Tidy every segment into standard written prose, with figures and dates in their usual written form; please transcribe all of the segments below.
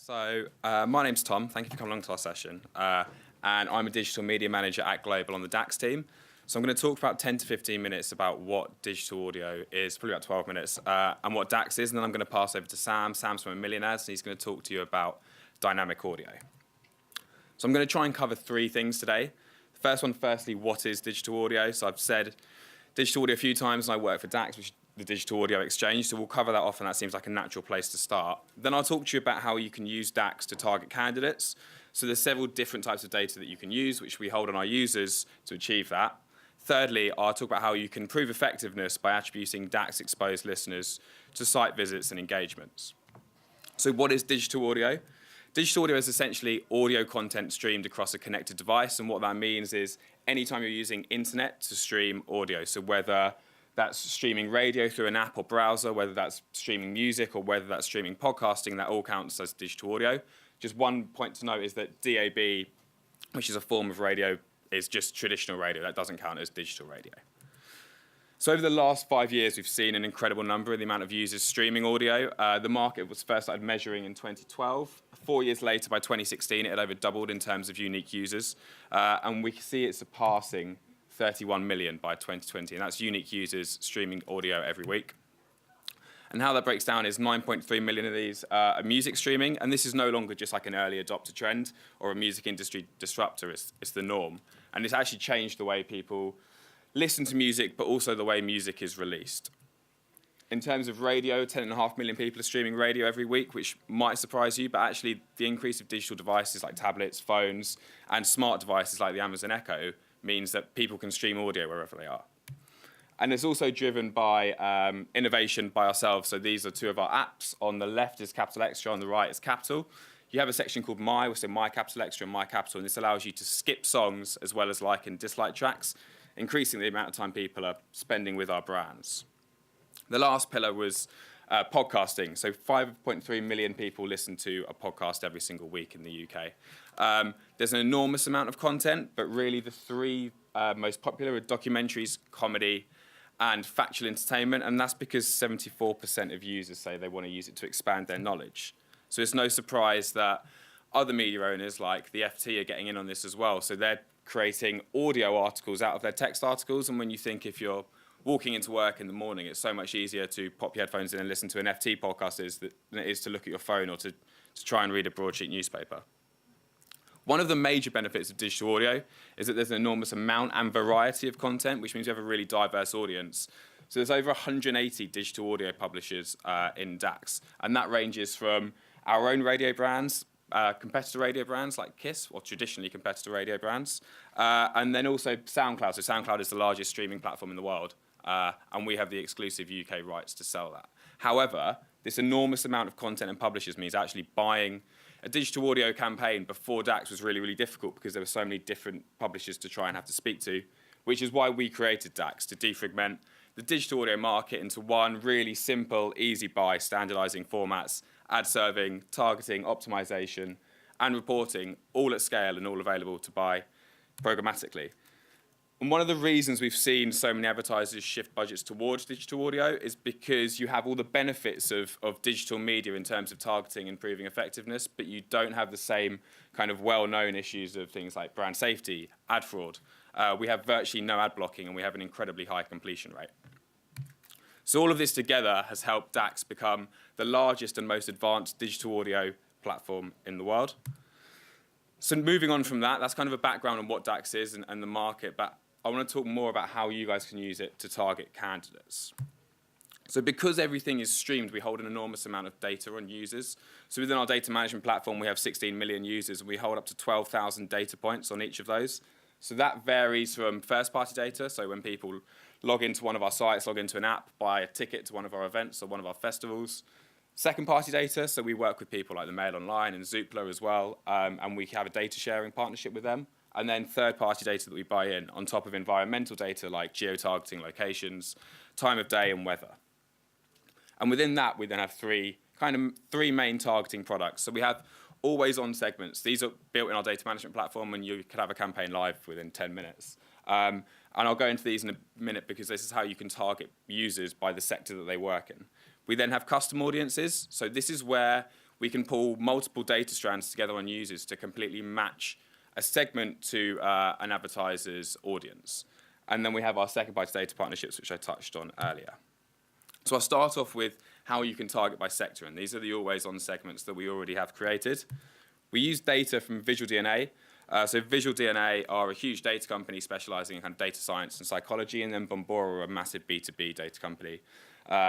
My name's Tom. Thank you for coming along to our session. And I'm a digital media manager at Global on the DAX team. So I'm going to talk for about 10 to 15 minutes about what digital audio is, probably about 12 minutes, and what DAX is. And then I'm going to pass over to Sam. Sam's from Millionaires, and he's going to talk to you about dynamic audio. So I'm going to try and cover three things today. The first one, firstly, what is digital audio? So I've said digital audio a few times, and I work for DAX, which is the Digital Audio Exchange, so we'll cover that off, and that seems like a natural place to start. Then I'll talk to you about how you can use DAX to target candidates. So there's several different types of data that you can use, which we hold on our users to achieve that. Thirdly, I'll talk about how you can prove effectiveness by attributing DAX-exposed listeners to site visits and engagements. So what is digital audio? Digital audio is essentially audio content streamed across a connected device, and what that means is anytime you're using internet to stream audio, so whether that's streaming radio through an app or browser, whether that's streaming music or whether that's streaming podcasting, that all counts as digital audio. Just one point to note is that DAB, which is a form of radio, is just traditional radio. That doesn't count as digital radio. So over the last 5 years, we've seen an incredible number in the amount of users streaming audio. The market was first started measuring in 2012. 4 years later, by 2016, it had over doubled in terms of unique users. And we see it surpassing 31 million by 2020, and that's unique users streaming audio every week. And how that breaks down is 9.3 million of these are music streaming, and this is no longer just like an early adopter trend or a music industry disruptor, it's the norm. And it's actually changed the way people listen to music, but also the way music is released. In terms of radio, 10.5 million people are streaming radio every week, which might surprise you, but actually the increase of digital devices like tablets, phones, and smart devices like the Amazon Echo means that people can stream audio wherever they are. And it's also driven by innovation by ourselves. So these are two of our apps. On the left is Capital Extra, on the right is Capital. You have a section called My, which is My Capital Extra and My Capital, and this allows you to skip songs as well as like and dislike tracks, increasing the amount of time people are spending with our brands. The last pillar was podcasting. So 5.3 million people listen to a podcast every single week in the UK. There's an enormous amount of content, but really the three most popular are documentaries, comedy, and factual entertainment, and that's because 74% of users say they want to use it to expand their knowledge. So it's no surprise that other media owners like the FT are getting in on this as well. So they're creating audio articles out of their text articles, and when you think if you're walking into work in the morning, it's so much easier to pop your headphones in and listen to an FT podcast than it is to look at your phone or to try and read a broadsheet newspaper. One of the major benefits of digital audio is that there's an enormous amount and variety of content, which means you have a really diverse audience. So there's over 180 digital audio publishers in DAX, and that ranges from our own radio brands, competitor radio brands like KISS, or traditionally competitor radio brands, and then also SoundCloud. So SoundCloud is the largest streaming platform in the world, and we have the exclusive UK rights to sell that. However, this enormous amount of content and publishers means actually buying a digital audio campaign before DAX was really, really difficult because there were so many different publishers to try and have to speak to, which is why we created DAX, to defragment the digital audio market into one really simple, easy buy, standardizing formats, ad serving, targeting, optimization, and reporting, all at scale and all available to buy programmatically. And one of the reasons we've seen so many advertisers shift budgets towards digital audio is because you have all the benefits of digital media in terms of targeting and proving effectiveness, but you don't have the same kind of well-known issues of things like brand safety, ad fraud. We have virtually no ad blocking, and we have an incredibly high completion rate. So all of this together has helped DAX become the largest and most advanced digital audio platform in the world. So moving on from that, that's kind of a background on what DAX is and the market, but I want to talk more about how you guys can use it to target candidates. So because everything is streamed, we hold an enormous amount of data on users. So within our data management platform, we have 16 million users, and we hold up to 12,000 data points on each of those. So that varies from first-party data, so when people log into one of our sites, log into an app, buy a ticket to one of our events or one of our festivals. Second-party data, so we work with people like the Mail Online and Zoopla as well, and we have a data sharing partnership with them. And then third-party data that we buy in on top of environmental data like geo-targeting locations, time of day, and weather. And within that, we then have three main targeting products. So we have always-on segments. These are built in our data management platform, and you could have a campaign live within 10 minutes. And I'll go into these in a minute because this is how you can target users by the sector that they work in. We then have custom audiences. So this is where we can pull multiple data strands together on users to completely match a segment to an advertiser's audience. And then we have our second byte data partnerships, which I touched on earlier. So I'll start off with how you can target by sector, and these are the always-on segments that we already have created. We use data from Visual DNA. So Visual DNA are a huge data company specializing in kind of data science and psychology, and then Bombora are a massive B2B data company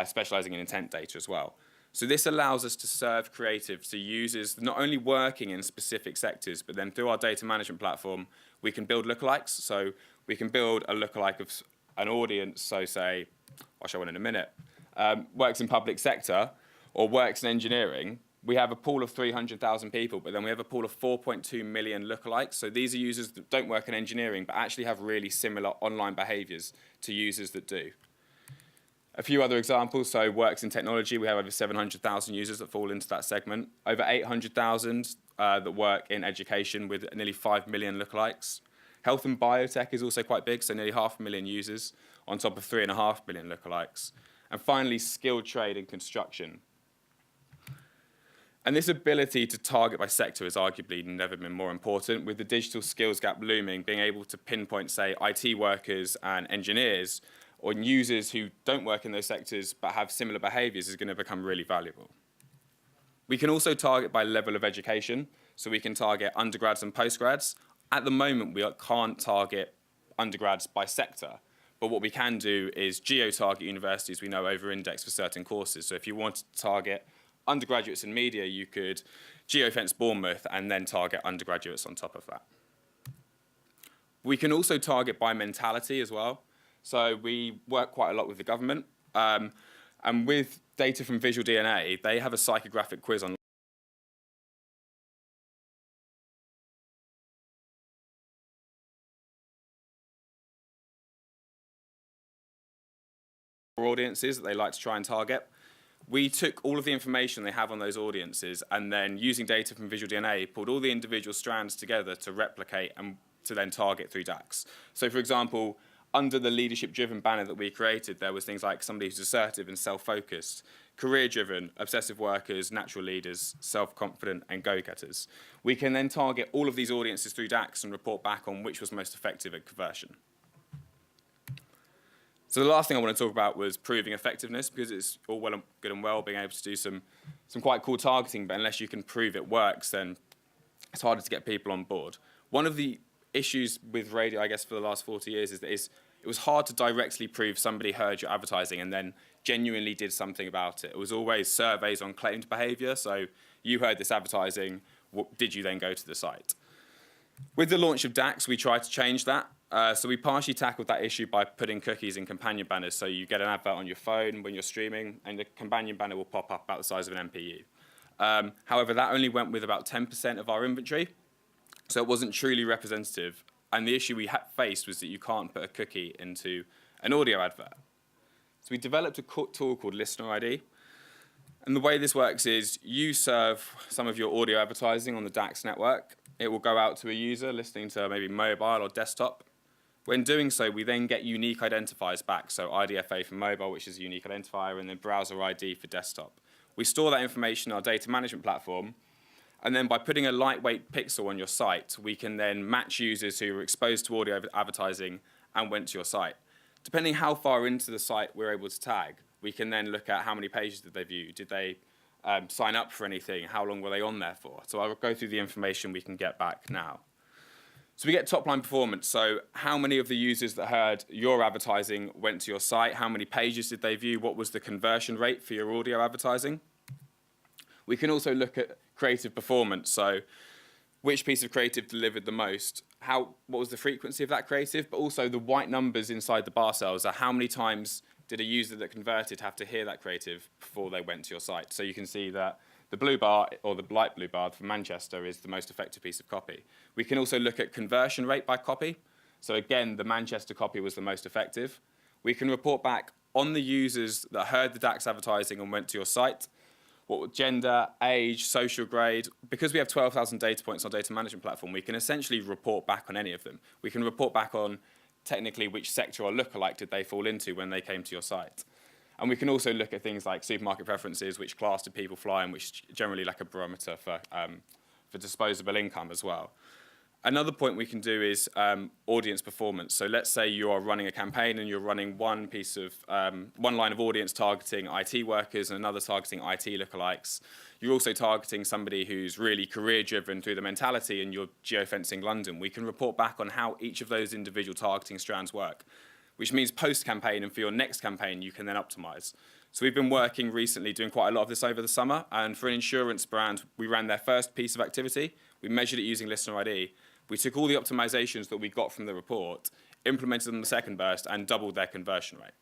specializing in intent data as well. So this allows us to serve creative to users not only working in specific sectors, but then through our data management platform, we can build lookalikes. So we can build a lookalike of an audience, so say, I'll show one in a minute, works in public sector or works in engineering. We have a pool of 300,000 people, but then we have a pool of 4.2 million lookalikes. So these are users that don't work in engineering, but actually have really similar online behaviors to users that do. A few other examples, so works in technology, we have over 700,000 users that fall into that segment. Over 800,000 that work in education with nearly 5 million lookalikes. Health and biotech is also quite big, so nearly 500,000 users on top of 3.5 million lookalikes. And finally, skilled trade and construction. And this ability to target by sector has arguably never been more important, with the digital skills gap looming, being able to pinpoint, say, IT workers and engineers, or users who don't work in those sectors but have similar behaviors is going to become really valuable. We can also target by level of education, so we can target undergrads and postgrads. At the moment, we can't target undergrads by sector, but what we can do is geo-target universities we know over-index for certain courses. So if you want to target undergraduates in media, you could geofence Bournemouth and then target undergraduates on top of that. We can also target by mentality as well. So we work quite a lot with the government. And with data from Visual DNA, they have a psychographic quiz on audiences that they like to try and target. We took all of the information they have on those audiences and then, using data from Visual DNA, pulled all the individual strands together to replicate and to then target through DAX. So for example, under the leadership-driven banner that we created, there was things like somebody who's assertive and self-focused, career-driven, obsessive workers, natural leaders, self-confident, and go-getters. We can then target all of these audiences through DAX and report back on which was most effective at conversion. So the last thing I want to talk about was proving effectiveness, because it's all well and good and well being able to do some quite cool targeting, but unless you can prove it works, then it's harder to get people on board. One of the issues with radio, I guess, for the last 40 years is that it was hard to directly prove somebody heard your advertising and then genuinely did something about it. It was always surveys on claimed behavior. So you heard this advertising, did you then go to the site? With the launch of DAX, we tried to change that. So we partially tackled that issue by putting cookies in companion banners. So you get an advert on your phone when you're streaming, and the companion banner will pop up about the size of an MPU. However, that only went with about 10% of our inventory. So it wasn't truly representative. And the issue we faced was that you can't put a cookie into an audio advert. So we developed a tool called Listener ID. And the way this works is you serve some of your audio advertising on the DAX network. It will go out to a user listening to maybe mobile or desktop. When doing so, we then get unique identifiers back. So IDFA for mobile, which is a unique identifier, and then browser ID for desktop. We store that information in our data management platform. And then by putting a lightweight pixel on your site, we can then match users who were exposed to audio advertising and went to your site. Depending how far into the site we're able to tag, we can then look at how many pages did they view, did they sign up for anything, how long were they on there for. So I'll go through the information we can get back now. So we get top-line performance. So how many of the users that heard your advertising went to your site? How many pages did they view? What was the conversion rate for your audio advertising? We can also look at creative performance. So which piece of creative delivered the most? What was the frequency of that creative? But also the white numbers inside the bar cells are how many times did a user that converted have to hear that creative before they went to your site? So you can see that the blue bar, or the light blue bar for Manchester, is the most effective piece of copy. We can also look at conversion rate by copy. So again, the Manchester copy was the most effective. We can report back on the users that heard the DAX advertising and went to your site, what gender, age, social grade. Because we have 12,000 data points on our data management platform, we can essentially report back on any of them. We can report back on technically which sector or lookalike did they fall into when they came to your site. And we can also look at things like supermarket preferences, which class do people fly, and which is generally like a barometer for disposable income as well. Another point we can do is audience performance. So let's say you are running a campaign and you're running one line of audience targeting IT workers and another targeting IT lookalikes. You're also targeting somebody who's really career-driven through the mentality, and you're geofencing London. We can report back on how each of those individual targeting strands work, which means post-campaign and for your next campaign, you can then optimize. So we've been working recently, doing quite a lot of this over the summer, and for an insurance brand, we ran their first piece of activity. We measured it using listener ID. We took all the optimizations that we got from the report, implemented them in the second burst, and doubled their conversion rate.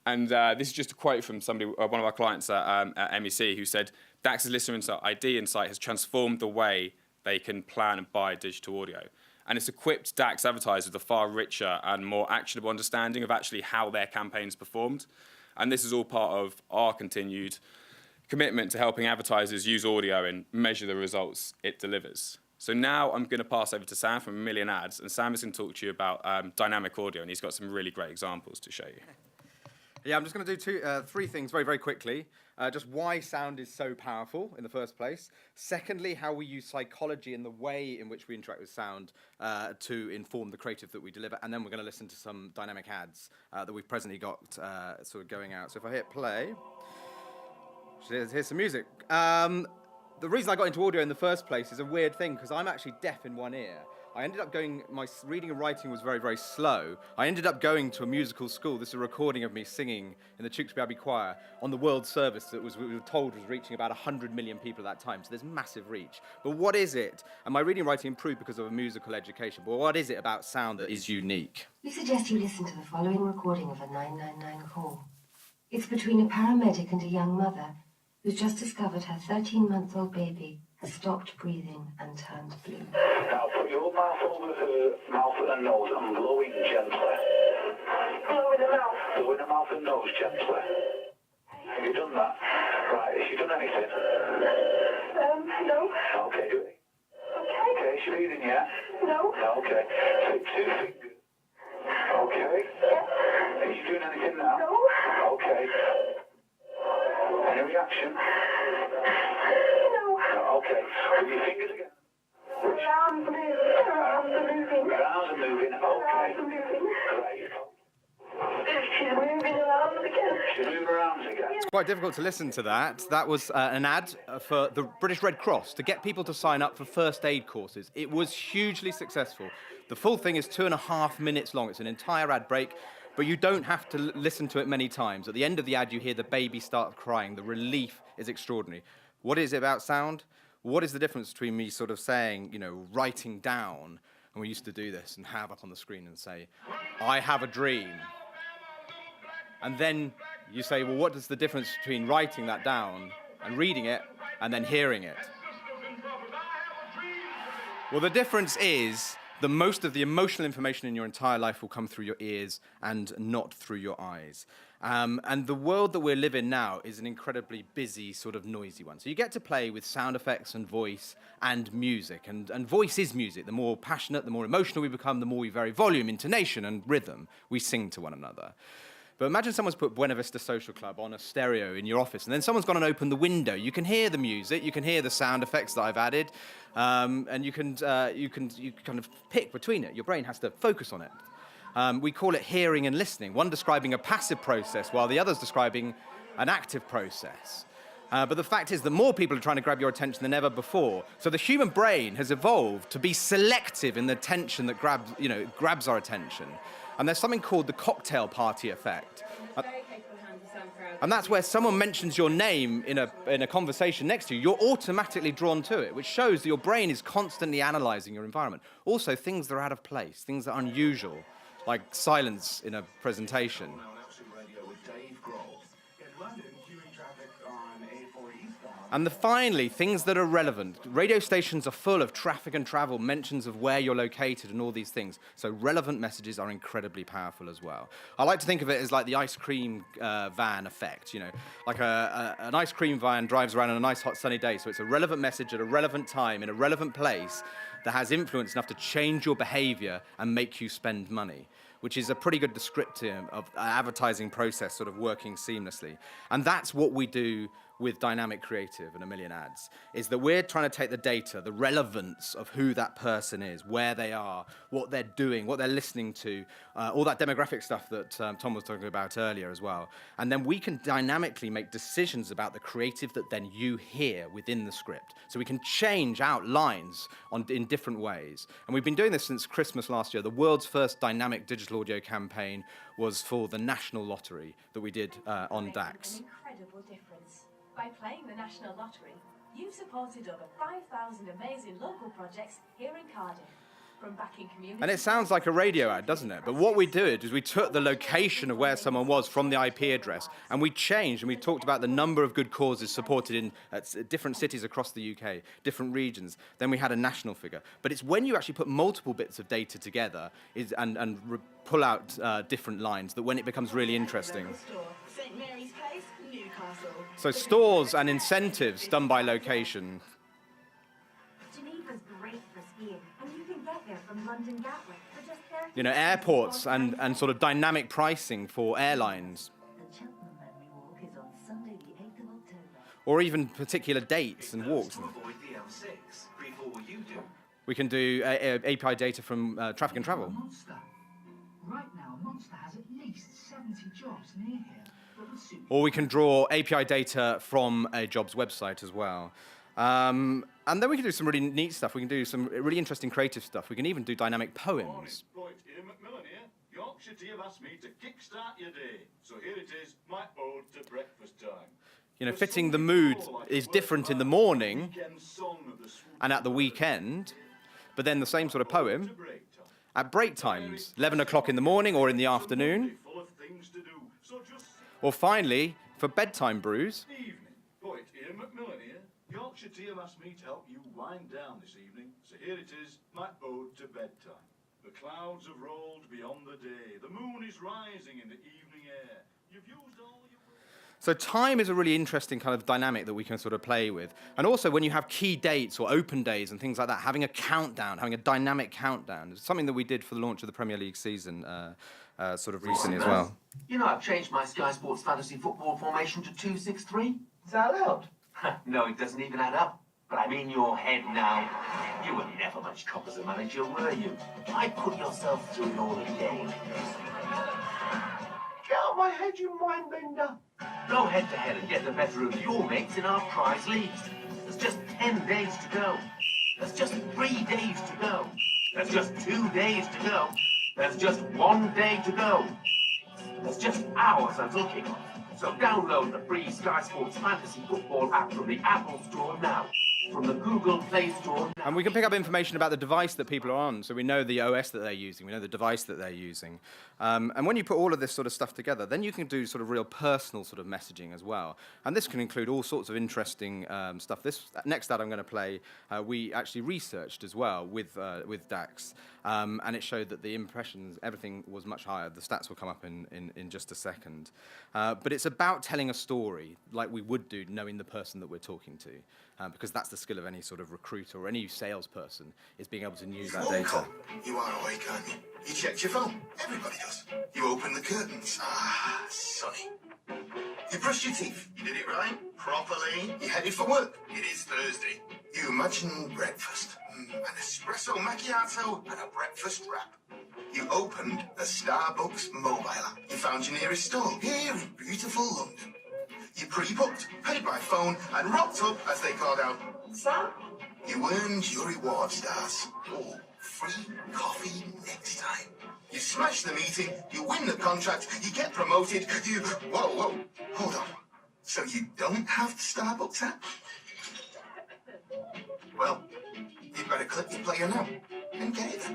And this is just a quote from somebody, one of our clients at MEC, who said, "DAX's listener ID insight has transformed the way they can plan and buy digital audio. And it's equipped DAX advertisers with a far richer and more actionable understanding of actually how their campaigns performed." And this is all part of our continued commitment to helping advertisers use audio and measure the results it delivers. So now I'm going to pass over to Sam from A Million Ads, and Sam is going to talk to you about dynamic audio, and he's got some really great examples to show you. Yeah, I'm just going to do three things very, very quickly. Just why sound is so powerful in the first place. Secondly, how we use psychology and the way in which we interact with sound to inform the creative that we deliver. And then we're going to listen to some dynamic ads that we've presently got sort of going out. So if I hit play, here's some music. The reason I got into audio in the first place is a weird thing, because I'm actually deaf in one ear. I ended up my reading and writing was very, very slow. I ended up going to a musical school. This is a recording of me singing in the Tewkesbury Abbey Choir on the World Service that we were told was reaching about 100 million people at that time. So there's massive reach. But what is it? And my reading and writing improved because of a musical education. But what is it about sound that is unique? We suggest you listen to the following recording of a 999 call. It's between a paramedic and a young mother who's just discovered her 13-month-old baby has stopped breathing and turned blue. Now put your mouth over her mouth and nose and blow in gently. Blow in the mouth? Blow in the mouth and nose gently. Have you done that? Right, has she done anything? No. Okay, do it. Okay. Okay, is she breathing yet? No. No, okay. Take 2 fingers. Okay. Yes. Is she doing anything now? No. Okay. Any reaction? No. No, okay. With your fingers again. Her arms move. Her arms are moving. Her arms are moving. Her arms Okay. are moving. Great. She's moving her arms again. She's moving her arms again. It's quite difficult to listen to that. That was an ad for the British Red Cross to get people to sign up for first aid courses. It was hugely successful. The full thing is 2.5 minutes long. It's an entire ad break, but you don't have to listen to it many times. At the end of the ad, you hear the baby start crying. The relief is extraordinary. What is it about sound? What is the difference between me sort of saying, writing down, and we used to do this and have up on the screen and say, "I have a dream." And then you say, well, what is the difference between writing that down and reading it and then hearing it? Well, the difference is that most of the emotional information in your entire life will come through your ears and not through your eyes. And the world that we live in now is an incredibly busy, sort of noisy one. So you get to play with sound effects and voice and music. And voice is music. The more passionate, the more emotional we become, the more we vary volume, intonation, and rhythm. We sing to one another. But imagine someone's put Buena Vista Social Club on a stereo in your office, and then someone's gone and opened the window. You can hear the music, you can hear the sound effects that I've added, and you can kind of pick between it. Your brain has to focus on it. We call it hearing and listening, one describing a passive process while the other's describing an active process. But the fact is that more people are trying to grab your attention than ever before. So the human brain has evolved to be selective in the attention that grabs our attention. And there's something called the cocktail party effect. And that's where someone mentions your name in a conversation next to you, you're automatically drawn to it, which shows that your brain is constantly analyzing your environment. Also, things that are out of place, things that are unusual, like silence in a presentation. And finally, things that are relevant. Radio stations are full of traffic and travel, mentions of where you're located and all these things. So relevant messages are incredibly powerful as well. I like to think of it as like the ice cream van effect, like an ice cream van drives around on a nice hot sunny day. So it's a relevant message at a relevant time in a relevant place that has influence enough to change your behavior and make you spend money. which is a pretty good descriptor of advertising process sort of working seamlessly. And that's what we do with dynamic creative and a million ads, is that we're trying to take the data, the relevance of who that person is, where they are, what they're doing, what they're listening to, all that demographic stuff that Tom was talking about earlier as well. And then we can dynamically make decisions about the creative that then you hear within the script. So we can change out lines in different ways. And we've been doing this since Christmas last year. The world's first dynamic digital audio campaign was for the National Lottery that we did on DAX. An incredible difference. By playing the National Lottery, you've supported over 5,000 amazing local projects here in Cardiff. From backing community. And it sounds like a radio ad, doesn't it? But what we did is we took the location of where someone was from the IP address, and we changed, and we talked about the number of good causes supported in different cities across the UK, different regions. Then we had a national figure. But it's when you actually put multiple bits of data together and pull out different lines that when it becomes really interesting. St Mary's Place, Newcastle. So stores and incentives done by location. Geneva's great for skiing, and you can get there from London Gatwick for just 30 You know, airports and sort of dynamic pricing for airlines. The Cheltenham Memory Walk is on Sunday the 8th of October. Or even particular dates and walks. To avoid the M6 before you do. We can do API data from traffic and travel. Monster. Right now, Monster has at least 70 jobs near here that would suit. Or we can draw API data from a jobs website as well. And then we can do some really neat stuff. We can do some really interesting creative stuff. We can even do dynamic poems. Right, Ian McMillan here. Yorkshire Tea have asked me to kickstart your day. So here it is, my ode to breakfast time. You know, fitting the mood is different in the morning and at the weekend, but then the same sort of poem at break times, 11 o'clock in the morning or in the afternoon. Or finally, for bedtime brews. Evening. Right, Ian McMillan here. Yorkshire Tea have asked me to help you wind down this evening. So here it is, my ode to bedtime. The clouds have rolled beyond the day. The moon is rising in the evening air. You've used all your... So time is a really interesting kind of dynamic that we can sort of play with. And also when you have key dates or open days and things like that, having a countdown, having a dynamic countdown is something that we did for the launch of the Premier League season sort of recently as well. You know, I've changed my Sky Sports fantasy football formation to 2-6-3. Is that allowed? No, it doesn't even add up. But I'm in your head now. You were never much cop as a manager, were you? I put yourself through it all a day. Get out of my head, you mind-bender. Go head-to-head and get the better of your mates in our prize leagues. There's just 10 days to go. There's just 3 days to go. There's just 2 days to go. There's just 1 day to go. There's just hours until kickoff. So download the free Sky Sports Fantasy Football app from the Apple Store now. From the Google Play Store now. And we can pick up information about the device that people are on, so we know the OS that they're using, we know the device that they're using. And when you put all of this sort of stuff together, then you can do sort of real personal sort of messaging as well. And this can include all sorts of interesting stuff. This next ad I'm going to play, we actually researched as well with DAX, and it showed that the impressions, everything was much higher. The stats will come up in just a second. But it's about telling a story like we would do knowing the person that we're talking to, because that's the skill of any sort of recruiter or any salesperson, is being able to use that data. You are awake, aren't you? You checked your phone. Everybody does. You opened the curtains. Ah, sunny. You brushed your teeth. You did it right, properly. You headed for work. It is Thursday. You imagine breakfast. An espresso macchiato and a breakfast wrap. You opened the Starbucks mobile app. You found your nearest store here in beautiful London. You pre-booked, paid by phone, and rocked up as they called out, "Sir?" You earned your reward stars. Oh, free coffee next time. You smash the meeting, you win the contract, you get promoted, you... Whoa, hold on. So you don't have the Starbucks app? Well, you'd better click your player now and get it.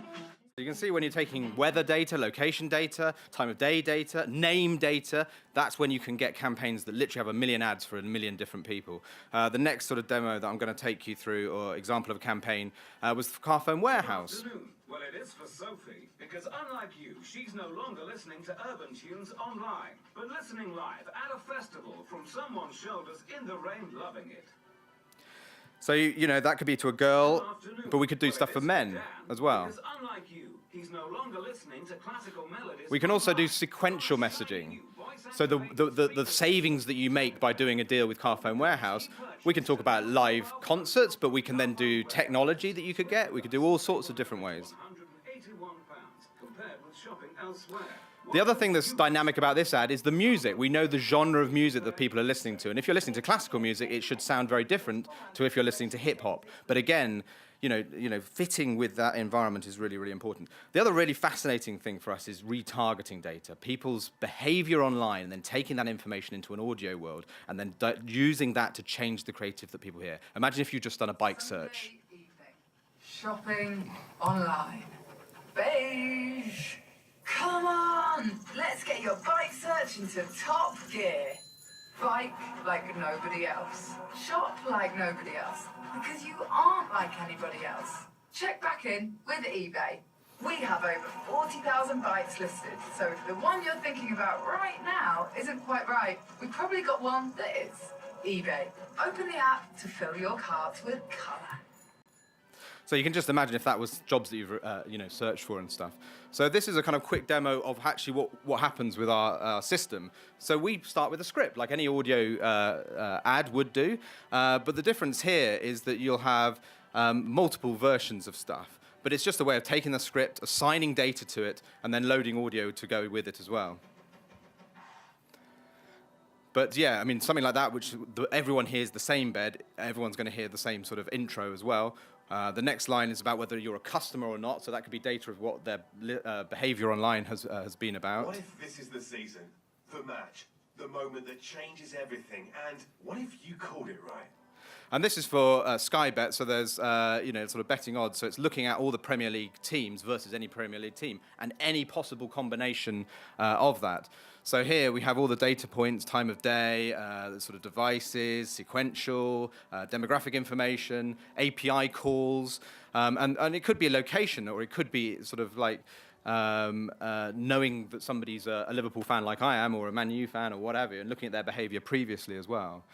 You can see when you're taking weather data, location data, time of day data, name data, that's when you can get campaigns that literally have 1 million ads for 1 million different people. The next sort of demo that I'm going to take you through, or example of a campaign, was for Carphone Warehouse. Well, it is for Sophie, because unlike you, she's no longer listening to urban tunes online, but listening live at a festival from someone's shoulders in the rain, loving it. So, you know, that could be to a girl, but we could do stuff for men as well. Because unlike you, he's no longer listening to classical melodies. We can also do sequential messaging. So the savings that you make by doing a deal with Carphone Warehouse, we can talk about live concerts, but we can then do technology that you could get. We could do all sorts of different ways. £181 compared with shopping elsewhere. The other thing that's dynamic about this ad is the music. We know the genre of music that people are listening to. And if you're listening to classical music, it should sound very different to if you're listening to hip-hop. But again, you know, fitting with that environment is really, really important. The other really fascinating thing for us is retargeting data, people's behavior online, and then taking that information into an audio world, and then using that to change the creative that people hear. Imagine if you've just done a bike search. Shopping online. Beige. Come on, let's get your bike search into top gear. Bike like nobody else. Shop like nobody else. Because you aren't like anybody else. Check back in with eBay. We have over 40,000 bikes listed, so if the one you're thinking about right now isn't quite right, we've probably got one that is. eBay. Open the app to fill your cart with colour. So you can just imagine if that was jobs that you've searched for and stuff. So this is a kind of quick demo of actually what happens with our system. So we start with a script, like any audio ad would do. But the difference here is that you'll have multiple versions of stuff. But it's just a way of taking the script, assigning data to it, and then loading audio to go with it as well. But yeah, I mean, something like that, which everyone hears the same bed, everyone's going to hear the same sort of intro as well. The next line is about whether you're a customer or not, so that could be data of what their behavior online has been about. What if this is the season, the match, the moment that changes everything, and what if you called it right? And this is for Sky Bet, so there's sort of betting odds, so it's looking at all the Premier League teams versus any Premier League team, and any possible combination of that. So here we have all the data points, time of day, the sort of devices, sequential, demographic information, API calls, and it could be a location, or it could be sort of like knowing that somebody's a Liverpool fan like I am, or a Man U fan, or whatever, and looking at their behavior previously as well.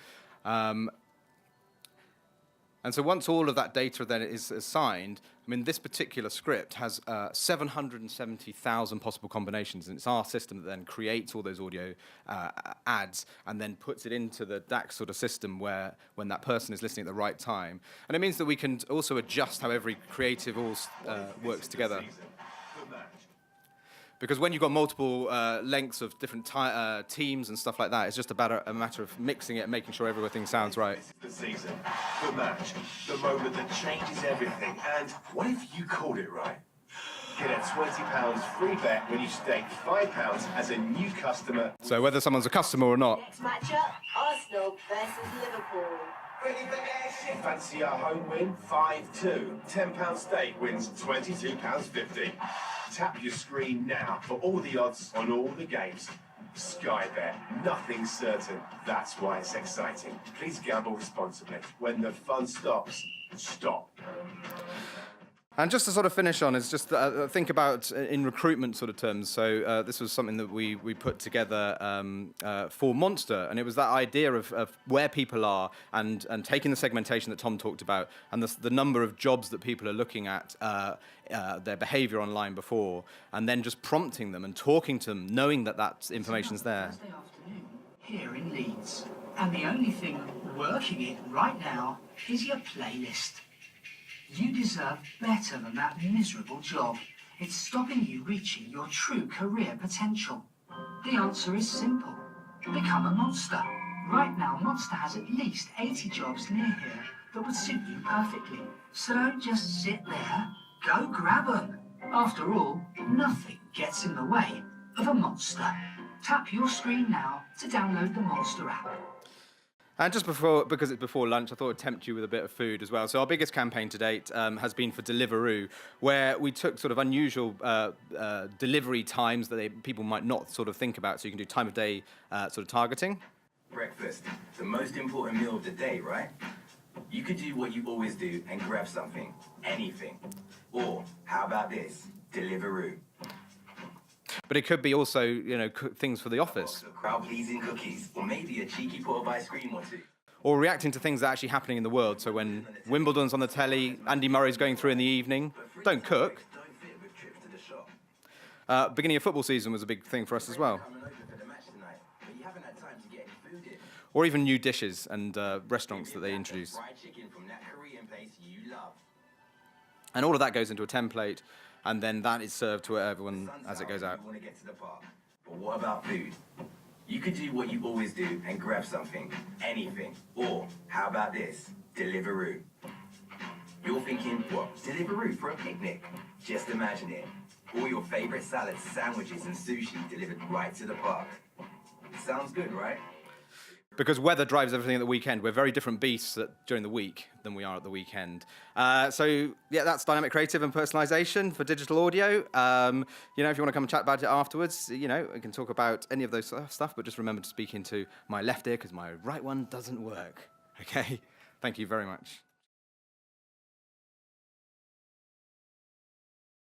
And so once all of that data then is assigned, I mean, this particular script has 770,000 possible combinations, and it's our system that then creates all those audio ads and then puts it into the DAX sort of system where when that person is listening at the right time. And it means that we can also adjust how every creative all works together. Because when you've got multiple lengths of different teams and stuff like that, it's just about a matter of mixing it and making sure everything sounds right. This is the season, the match, the moment that changes everything, and what if you called it right? Get a £20 free bet when you stake £5 as a new customer. So whether someone's a customer or not. Next matchup, Arsenal versus Liverpool. Fancy our home win? 5-2. £10 stake wins £22.50. Tap your screen now for all the odds on all the games. Sky Bet, nothing certain. That's why it's exciting. Please gamble responsibly. When the fun stops, stop. And just to sort of finish on is just think about in recruitment sort of terms. So this was something that we put together for Monster, and it was that idea of where people are and taking the segmentation that Tom talked about and the number of jobs that people are looking at, their behaviour online before, and then just prompting them and talking to them, knowing that that information's there. Thursday afternoon here in Leeds, and the only thing working it right now is your playlist. You deserve better than that miserable job. It's stopping you reaching your true career potential. The answer is simple. Become a monster. Right now, Monster has at least 80 jobs near here that would suit you perfectly. So don't just sit there. Go grab them. After all, nothing gets in the way of a monster. Tap your screen now to download the Monster app. And just before, because it's before lunch, I thought I'd tempt you with a bit of food as well. So our biggest campaign to date has been for Deliveroo, where we took sort of unusual delivery times that people might not sort of think about. So you can do time of day sort of targeting. Breakfast, the most important meal of the day, right? You could do what you always do and grab something, anything. Or how about this, Deliveroo? But it could be also, things for the office. Crowd-pleasing cookies, or maybe a cheeky pot of ice cream or two. or reacting to things that are actually happening in the world. So when Wimbledon's on the telly, Andy Murray's going through in the evening, don't cook. Beginning of football season was a big thing for us as well. Or even new dishes and restaurants that they introduce. And all of that goes into a template, and then that is served to everyone as it goes out. But what about food? You could do what you always do and grab something, anything. Or, how about this? Deliveroo. You're thinking, what? Deliveroo for a picnic? Just imagine it. All your favorite salads, sandwiches, and sushi delivered right to the park. Sounds good, right? Because weather drives everything at the weekend. We're very different beasts during the week than we are at the weekend. So, yeah, that's dynamic creative and personalization for digital audio. You know, if you want to come and chat about it afterwards, you know, we can talk about any of those stuff, but just remember to speak into my left ear because my right one doesn't work. Okay? Thank you very much.